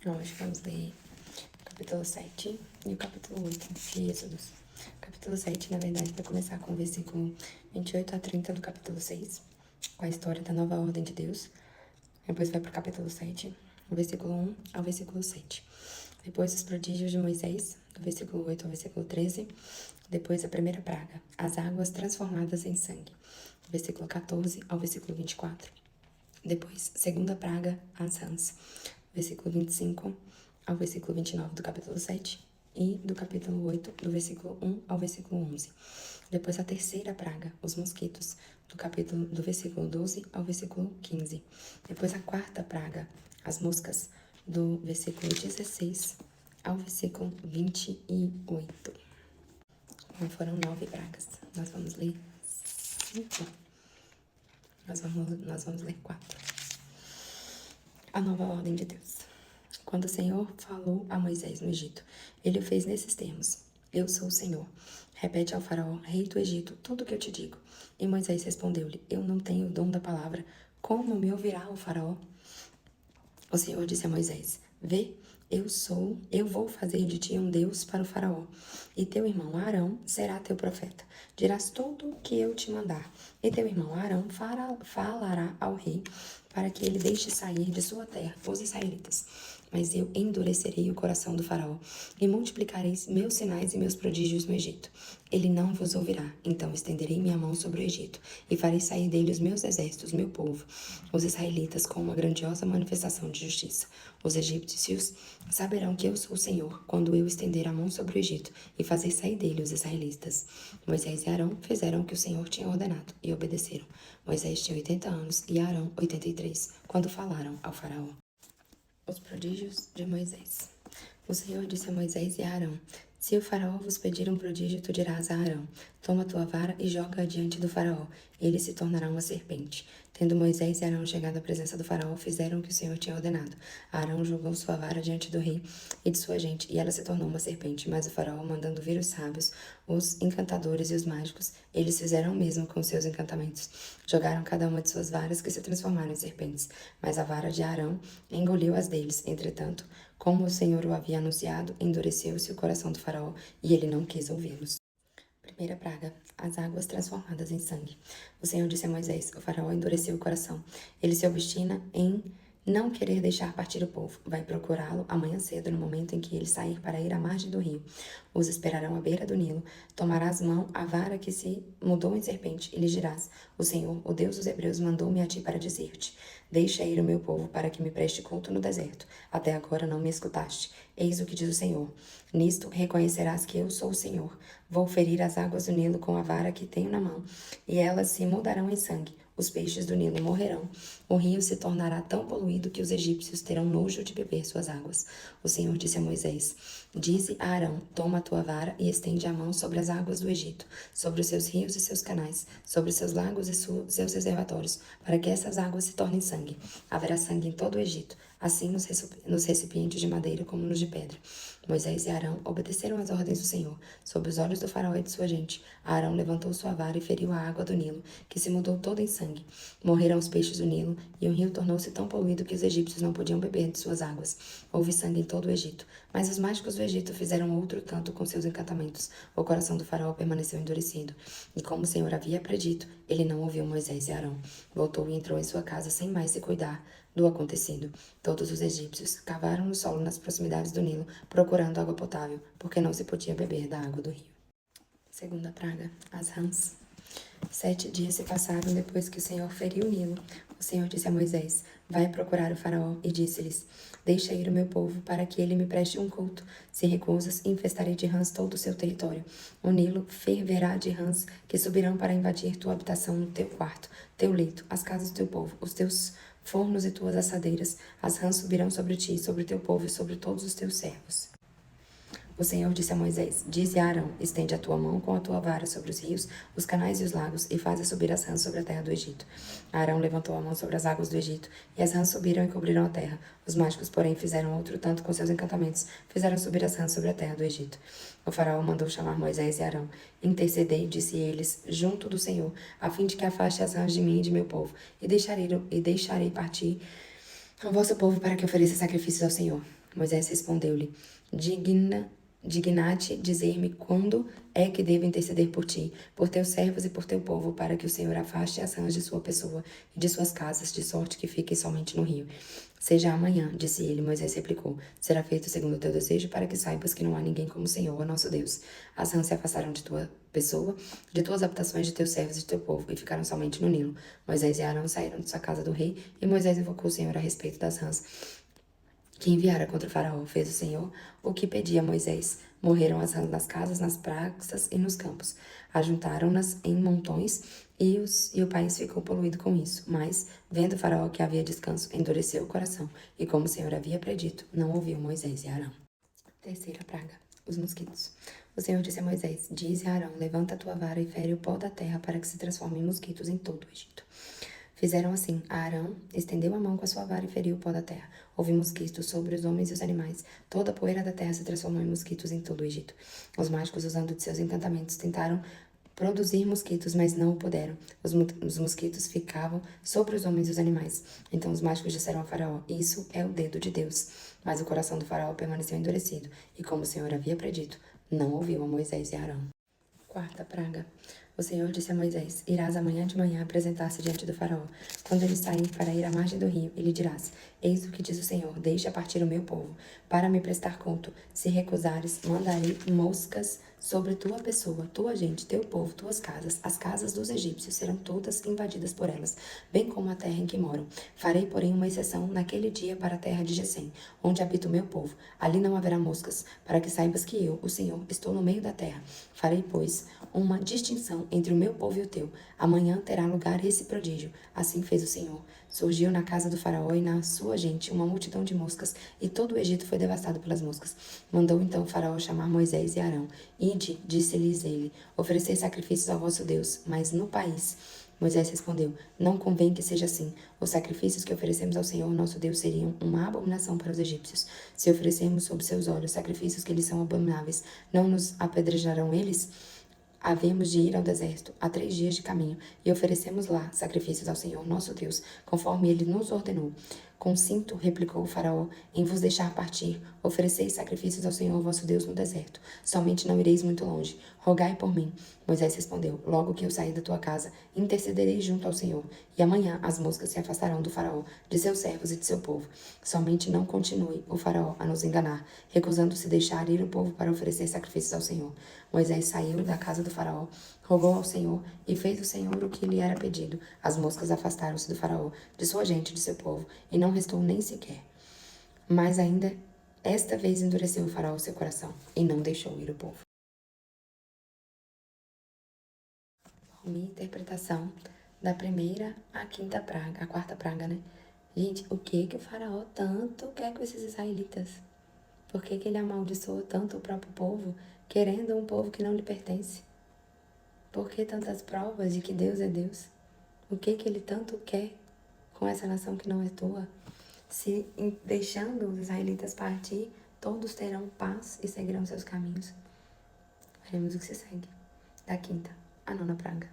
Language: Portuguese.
Hoje vamos ler o capítulo 7 e o capítulo 8 de Êxodos. O capítulo 7, na verdade, vai começar com o versículo 28 a 30 do capítulo 6, com a história da nova ordem de Deus. Depois vai para o capítulo 7, do versículo 1 ao versículo 7. Depois os prodígios de Moisés, do versículo 8 ao versículo 13. Depois a primeira praga, as águas transformadas em sangue, do versículo 14 ao versículo 24. Depois, segunda praga, as rãs, versículo 25 ao versículo 29 do capítulo 7 e do capítulo 8, do versículo 1 ao versículo 11. Depois, a terceira praga, os mosquitos, do versículo 12 ao versículo 15. Depois, a quarta praga, as moscas, do versículo 16 ao versículo 28. Então, foram 9 pragas. Nós vamos ler 5. Nós vamos ler 4. A nova ordem de Deus. Quando o Senhor falou a Moisés no Egito, ele o fez nesses termos: Eu sou o Senhor. Repete ao faraó, rei do Egito, tudo o que eu te digo. E Moisés respondeu-lhe: Eu não tenho o dom da palavra. Como me ouvirá o faraó? O Senhor disse a Moisés: Vê, eu vou fazer de ti um Deus para o faraó, e teu irmão Arão será teu profeta. Dirás tudo o que eu te mandar, e teu irmão Arão falará ao rei, para que ele deixe sair de sua terra os israelitas. Mas eu endurecerei o coração do faraó, e multiplicarei meus sinais e meus prodígios no Egito. Ele não vos ouvirá. Então estenderei minha mão sobre o Egito, e farei sair dele os meus exércitos, meu povo, os israelitas, com uma grandiosa manifestação de justiça. Os egípcios saberão que eu sou o Senhor, quando eu estender a mão sobre o Egito, e fazer sair dele os israelitas. Moisés e Arão fizeram o que o Senhor tinha ordenado, e obedeceram. Moisés tinha 80 anos, e Arão 83, quando falaram ao faraó. Os prodígios de Moisés. O Senhor disse a Moisés e a Arão: Se o faraó vos pedir um prodígio, tu dirás a Arão: Toma tua vara e joga-a diante do faraó, ele se tornará uma serpente. Tendo Moisés e Arão chegado à presença do faraó, fizeram o que o Senhor tinha ordenado. Arão jogou sua vara diante do rei e de sua gente, e ela se tornou uma serpente. Mas o faraó, mandando vir os sábios, os encantadores e os mágicos, eles fizeram o mesmo com seus encantamentos. Jogaram cada uma de suas varas, que se transformaram em serpentes. Mas a vara de Arão engoliu as deles. Entretanto, como o Senhor o havia anunciado, endureceu-se o coração do faraó, e ele não quis ouvi-los. Primeira praga, as águas transformadas em sangue. O Senhor disse a Moisés: O faraó endureceu o coração. Ele se obstina em não querer deixar partir o povo. Vai procurá-lo amanhã cedo, no momento em que ele sair para ir à margem do rio. Os esperarão à beira do Nilo. Tomarás mão a vara que se mudou em serpente, e lhes dirás: O Senhor, o Deus dos hebreus, mandou-me a ti para dizer-te: Deixa ir o meu povo para que me preste culto no deserto. Até agora não me escutaste. Eis o que diz o Senhor: Nisto reconhecerás que eu sou o Senhor. Vou ferir as águas do Nilo com a vara que tenho na mão, e elas se mudarão em sangue. Os peixes do Nilo morrerão. O rio se tornará tão poluído que os egípcios terão nojo de beber suas águas. O Senhor disse a Moisés: Dize a Arão: Toma a tua vara e estende a mão sobre as águas do Egito, sobre os seus rios e seus canais, sobre seus lagos e seus reservatórios, para que essas águas se tornem sangue. Haverá sangue em todo o Egito, assim nos recipientes de madeira como nos de pedra. Moisés e Arão obedeceram às ordens do Senhor. Sob os olhos do faraó e de sua gente, Arão levantou sua vara e feriu a água do Nilo, que se mudou toda em sangue. Morreram os peixes do Nilo, e o rio tornou-se tão poluído que os egípcios não podiam beber de suas águas. Houve sangue em todo o Egito. Mas os mágicos do Egito fizeram outro tanto com seus encantamentos. O coração do faraó permaneceu endurecido. E como o Senhor havia predito, ele não ouviu Moisés e Arão. Voltou e entrou em sua casa sem mais se cuidar do acontecido. Todos os egípcios cavaram no solo nas proximidades do Nilo, procurando água potável, porque não se podia beber da água do rio. Segunda praga, as rãs. 7 dias se passaram depois que o Senhor feriu o Nilo. O Senhor disse a Moisés: Vai procurar o faraó, e disse-lhes: Deixa ir o meu povo, para que ele me preste um culto. Se recusas, infestarei de rãs todo o seu território. O Nilo ferverá de rãs, que subirão para invadir tua habitação no teu quarto, teu leito, as casas do teu povo, os teus fornos e tuas assadeiras. As rãs subirão sobre ti, sobre o teu povo e sobre todos os teus servos. O Senhor disse a Moisés: Dize a Arão: Estende a tua mão com a tua vara sobre os rios, os canais e os lagos, e faze subir as rãs sobre a terra do Egito. Arão levantou a mão sobre as águas do Egito, e as rãs subiram e cobriram a terra. Os mágicos, porém, fizeram outro tanto com seus encantamentos, fizeram subir as rãs sobre a terra do Egito. O faraó mandou chamar Moisés e Arão. Intercedei, disse eles, junto do Senhor, a fim de que afaste as rãs de mim e de meu povo, e deixarei partir o vosso povo para que ofereça sacrifícios ao Senhor. Moisés respondeu-lhe: Digna-te dizer-me quando é que devo interceder por ti, por teus servos e por teu povo, para que o Senhor afaste as rãs de sua pessoa e de suas casas, de sorte que fiquem somente no rio. Seja amanhã, disse ele. Moisés replicou: Será feito segundo o teu desejo, para que saibas que não há ninguém como o Senhor, o nosso Deus. As rãs se afastaram de tua pessoa, de tuas habitações, de teus servos e de teu povo, e ficaram somente no Nilo. Moisés e Arão saíram de sua casa do rei, e Moisés invocou o Senhor a respeito das rãs que enviara contra o faraó. Fez o Senhor o que pedia Moisés. Morreram as rãs nas casas, nas praças e nos campos. Ajuntaram-nas em montões e o país ficou poluído com isso. Mas, vendo o faraó que havia descanso, endureceu o coração. E como o Senhor havia predito, não ouviu Moisés e Arão. Terceira praga, os mosquitos. O Senhor disse a Moisés: Dize a Arão: Levanta a tua vara e fere o pó da terra para que se transforme em mosquitos em todo o Egito. Fizeram assim. Arão estendeu a mão com a sua vara e feriu o pó da terra. Houve mosquitos sobre os homens e os animais. Toda a poeira da terra se transformou em mosquitos em todo o Egito. Os mágicos, usando de seus encantamentos, tentaram produzir mosquitos, mas não o puderam. Os mosquitos ficavam sobre os homens e os animais. Então os mágicos disseram ao faraó: Isso é o dedo de Deus. Mas o coração do faraó permaneceu endurecido, e como o Senhor havia predito, não ouviu a Moisés e Arão. Quarta praga. O Senhor disse a Moisés: Irás amanhã de manhã apresentar-se diante do faraó. Quando ele sair para ir à margem do rio, ele dirás: Eis o que diz o Senhor: Deixa partir o meu povo, para me prestar culto. Se recusares, mandarei moscas sobre tua pessoa, tua gente, teu povo, tuas casas. As casas dos egípcios serão todas invadidas por elas, bem como a terra em que moram. Farei, porém, uma exceção naquele dia para a terra de Gesem, onde habita o meu povo. Ali não haverá moscas, para que saibas que eu, o Senhor, estou no meio da terra. Farei, pois, uma distinção entre o meu povo e o teu. Amanhã terá lugar esse prodígio. Assim fez o Senhor. Surgiu na casa do faraó e na sua gente uma multidão de moscas, e todo o Egito foi devastado pelas moscas. Mandou então o faraó chamar Moisés e Arão. Ide, disse-lhes ele, oferecer sacrifícios ao vosso Deus, mas no país. Moisés respondeu: Não convém que seja assim. Os sacrifícios que oferecemos ao Senhor nosso Deus seriam uma abominação para os egípcios. Se oferecermos sob seus olhos sacrifícios que lhes são abomináveis, não nos apedrejarão eles? Havemos de ir ao deserto, a 3 dias de caminho, e oferecemos lá sacrifícios ao Senhor nosso Deus, conforme ele nos ordenou. Consinto, replicou o faraó, em vos deixar partir. Ofereceis sacrifícios ao Senhor vosso Deus no deserto. Somente não ireis muito longe. Rogai por mim. Moisés respondeu: Logo que eu sair da tua casa, intercederei junto ao Senhor. E amanhã as moscas se afastarão do faraó, de seus servos e de seu povo. Somente não continue o faraó a nos enganar, recusando-se deixar ir o povo para oferecer sacrifícios ao Senhor. Moisés saiu da casa do faraó, rogou ao Senhor e fez o Senhor o que lhe era pedido. As moscas afastaram-se do faraó, de sua gente e de seu povo, e não restou nem sequer. Mas ainda esta vez endureceu o faraó seu coração, e não deixou ir o povo. Minha interpretação da primeira à quinta praga, a quarta praga, né? Gente, o que o faraó tanto quer com esses israelitas? Por que ele amaldiçoou tanto o próprio povo, querendo um povo que não lhe pertence? Por que tantas provas de que Deus é Deus? O que ele tanto quer com essa nação que não é tua? Se deixando os israelitas partir, todos terão paz e seguirão seus caminhos. Veremos o que se segue. Da quinta à nona praga.